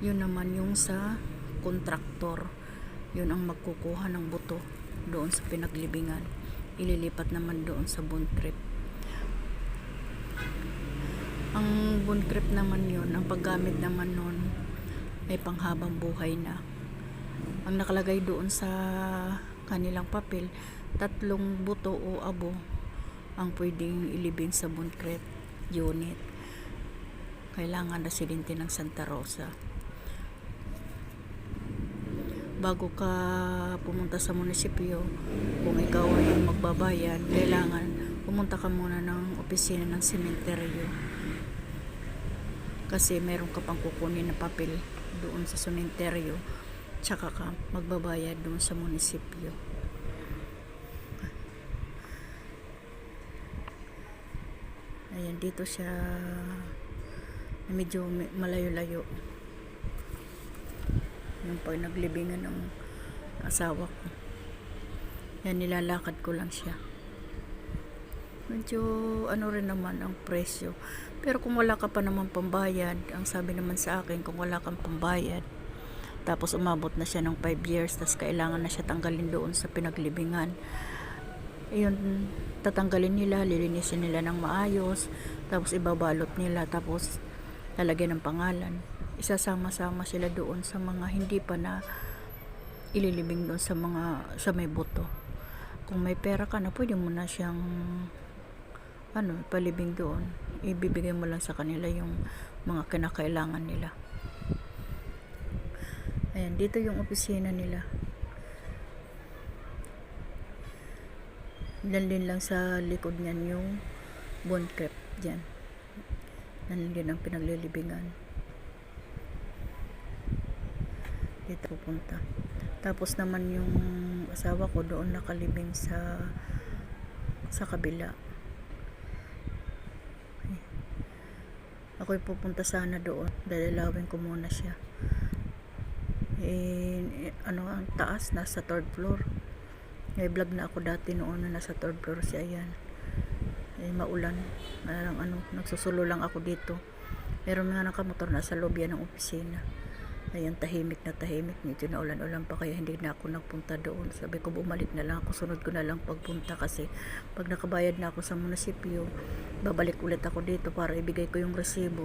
Yun naman yung sa kontraktor, yun ang magkukuha ng buto doon sa pinaglibingan, ililipat naman doon sa bone trip. Ang bone trip naman yun, ang paggamit naman nun ay panghabang buhay na. Ang nakalagay doon sa kanilang papel, 3 buto o abo ang pwedeng ilibing sa bone trip unit. Kailangan residente ng Santa Rosa. Bago ka pumunta sa munisipyo, kung ikaw ay magbabayad, kailangan pumunta ka muna ng opisina ng sementeryo, kasi meron ka pang kukunin na papel doon sa sementeryo, tsaka ka magbabayad doon sa munisipyo. Ayan, dito siya medyo malayo-layo yung pag naglibingan ng asawa ko. Yan, nilalakad ko lang siya. Medyo ano rin naman ang presyo, pero kung wala ka pa naman pambayad, ang sabi naman sa akin, kung wala kang pambayad tapos umabot na siya ng 5 years, tapos kailangan na siya tanggalin doon sa pinaglibingan, ayun, tatanggalin nila, lilinisin nila ng maayos, tapos ibabalot nila, tapos lalagyan ng pangalan, isasama-sama sila doon sa mga hindi pa na ililibing doon sa mga sa may buto. Kung may pera ka na, pwede mo na siyang palibing doon, ibibigay mo lang sa kanila yung mga kinakailangan nila. Ayan, dito yung opisina nila. Din lang sa likod niyan yung bone trip dyan. Yan din ang pinaglilibingan. Dito pupunta. Tapos naman yung asawa ko doon nakalibing sa kabila. Ako'y pupunta sana doon. Dadalawin ko muna siya. Ang taas, nasa 3rd floor. May vlog na ako dati noon na nasa 3rd floor siya. Ayan. Maulan. Nagsusulo lang ako dito. Meron nga nakamotor na sa lobby ng opisina. Ayan, tahimik na tahimik. Medyo na ulan-ulan pa, kaya hindi na ako nagpunta doon. Sabi ko, bumalik na lang ako. Sunod ko na lang pagpunta, kasi pag nakabayad na ako sa munisipyo, babalik ulit ako dito para ibigay ko yung resibo.